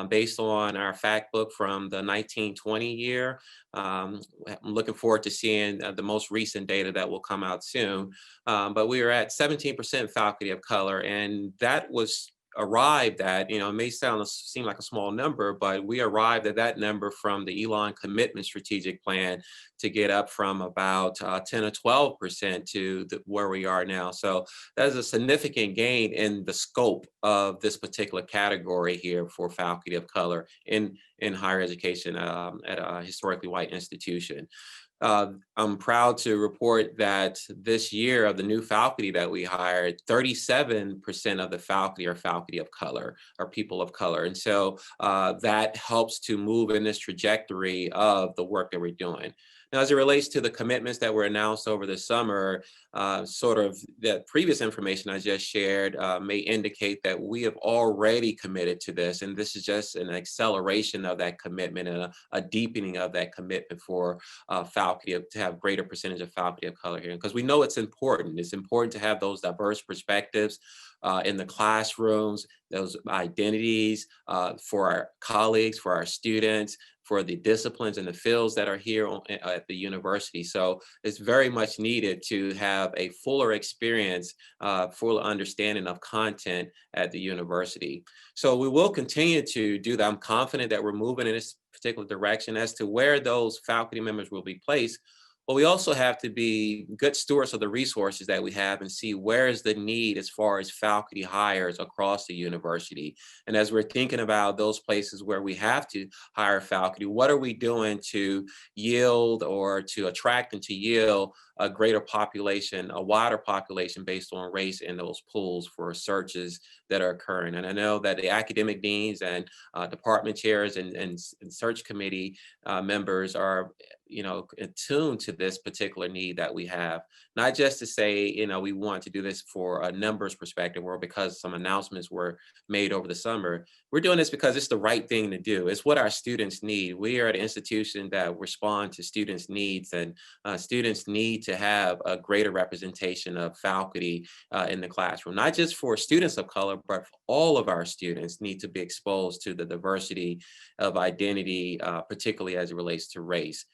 Based on our fact book from the 1920 year. I'm looking forward to seeing the most recent data that will come out soon. But we are at 17% faculty of color, and that was arrived at, it may seem like a small number, but we arrived at that number from the Elon Commitment Strategic Plan to get up from about 10 or 12% to where we are now. So that is a significant gain in the scope of this particular category here for faculty of color in higher education at a historically white institution. I'm proud to report that this year of the new faculty that we hired, 37% of the faculty are faculty of color, are people of color. And so that helps to move in this trajectory of the work that we're doing. Now, as it relates to the commitments that were announced over the summer, sort of the previous information I just shared may indicate that we have already committed to this, and this is just an acceleration of that commitment and a deepening of that commitment for faculty to have greater percentage of faculty of color here, because we know it's important. It's important to have those diverse perspectives in the classrooms, those identities for our colleagues, for our students, for the disciplines and the fields that are here at the university. So it's very much needed to have a fuller experience, fuller understanding of content at the university. So we will continue to do that. I'm confident that we're moving in this particular direction. As to where those faculty members will be placed, but we also have to be good stewards of the resources that we have and see where is the need as far as faculty hires across the university. And as we're thinking about those places where we have to hire faculty, what are we doing to yield or to attract and to yield a greater population, a wider population based on race in those pools for searches that are occurring? And I know that the academic deans and department chairs and search committee members are attuned to this particular need that we have, not just to say, we want to do this for a numbers perspective or because some announcements were made over the summer. We're doing this because it's the right thing to do. It's what our students need. We are an institution that respond to students' needs, and students need to have a greater representation of faculty in the classroom, not just for students of color, but for all of our students need to be exposed to the diversity of identity, particularly as it relates to race.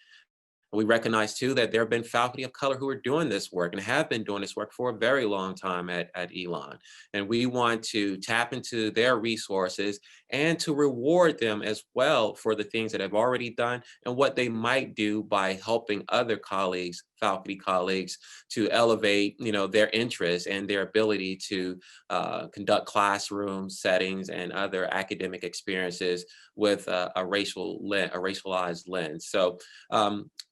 We recognize too that there have been faculty of color who are doing this work and have been doing this work for a very long time at Elon. And we want to tap into their resources and to reward them as well for the things that have already done and what they might do by helping other colleagues, faculty colleagues, to elevate their interests and their ability to conduct classroom settings and other academic experiences with a racialized lens.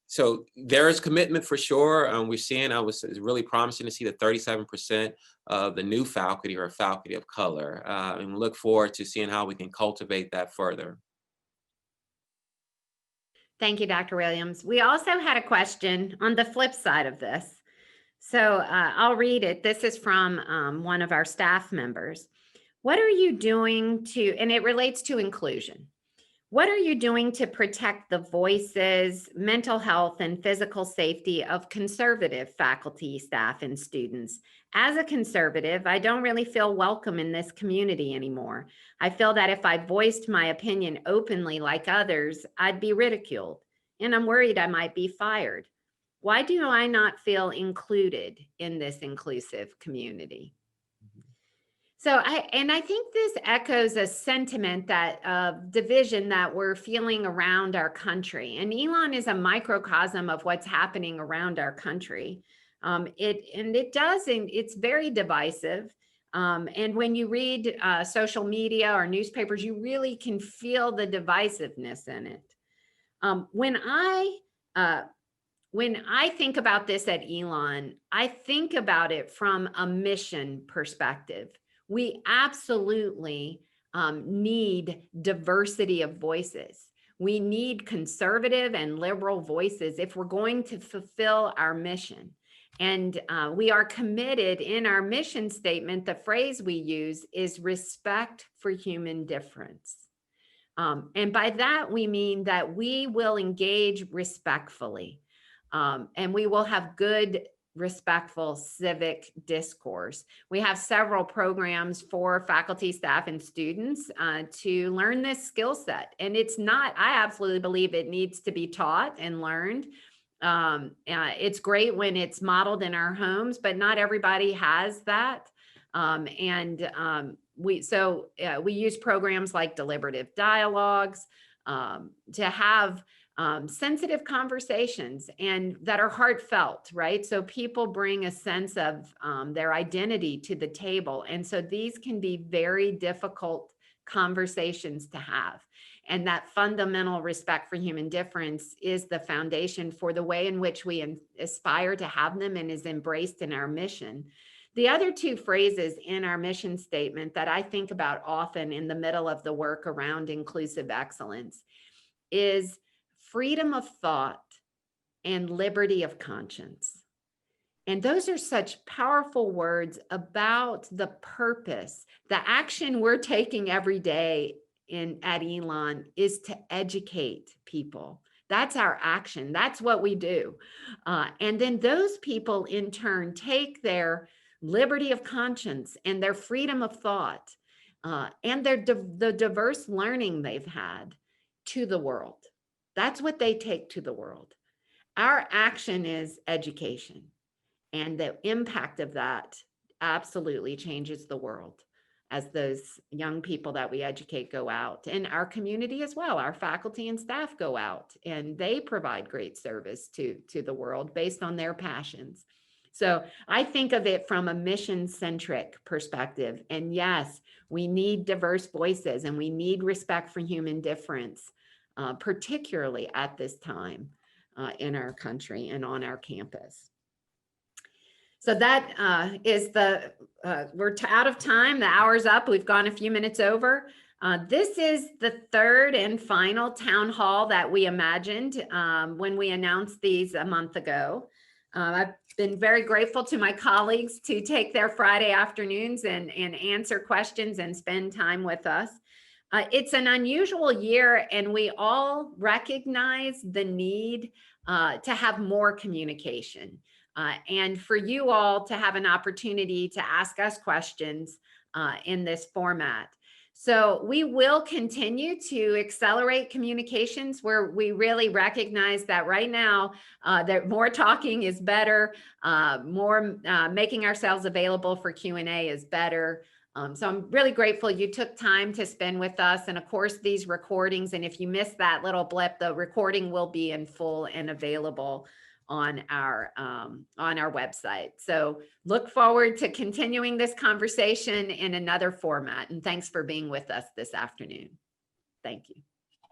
So there is commitment for sure. We're seeing, it's really promising to see that 37% of the new faculty are faculty of color, and we look forward to seeing how we can cultivate that further. Thank you, Dr. Williams. We also had a question on the flip side of this. So I'll read it. This is from one of our staff members. What are you doing and it relates to inclusion. What are you doing to protect the voices, mental health, and physical safety of conservative faculty, staff, and students? As a conservative, I don't really feel welcome in this community anymore. I feel that if I voiced my opinion openly like others, I'd be ridiculed, and I'm worried I might be fired. Why do I not feel included in this inclusive community? So I think this echoes a sentiment of division that we're feeling around our country. And Elon is a microcosm of what's happening around our country. It's very divisive. And when you read social media or newspapers, you really can feel the divisiveness in it. When I think about this at Elon, I think about it from a mission perspective. We absolutely need diversity of voices. We need conservative and liberal voices if we're going to fulfill our mission. And we are committed in our mission statement. The phrase we use is respect for human difference. And by that, we mean that we will engage respectfully, and we will have good, respectful civic discourse. We have several programs for faculty, staff, and students to learn this skill set. And I absolutely believe it needs to be taught and learned. It's great when it's modeled in our homes, but not everybody has that. We use programs like deliberative dialogues to have sensitive conversations and that are heartfelt, right? So people bring a sense of their identity to the table. And so these can be very difficult conversations to have. And that fundamental respect for human difference is the foundation for the way in which we aspire to have them and is embraced in our mission. The other two phrases in our mission statement that I think about often in the middle of the work around inclusive excellence is freedom of thought and liberty of conscience. And those are such powerful words about the purpose. The action we're taking every day at Elon is to educate people. That's our action. That's what we do. And then those people in turn take their liberty of conscience and their freedom of thought and the diverse learning they've had to the world. That's what they take to the world. Our action is education. And the impact of that absolutely changes the world as those young people that we educate go out, and our community as well. Our faculty and staff go out and they provide great service to the world based on their passions. So I think of it from a mission-centric perspective. And yes, we need diverse voices and we need respect for human difference, particularly at this time in our country and on our campus. So that is we're out of time. The hour's up. We've gone a few minutes over. This is the third and final town hall that we imagined when we announced these a month ago. I've been very grateful to my colleagues to take their Friday afternoons and answer questions and spend time with us. It's an unusual year, and we all recognize the need to have more communication. And for you all to have an opportunity to ask us questions in this format. So we will continue to accelerate communications where we really recognize that right now that more talking is better, more making ourselves available for Q&A is better. So I'm really grateful you took time to spend with us. And of course, these recordings, and if you missed that little blip, the recording will be in full and available on our website. So look forward to continuing this conversation in another format. And thanks for being with us this afternoon. Thank you.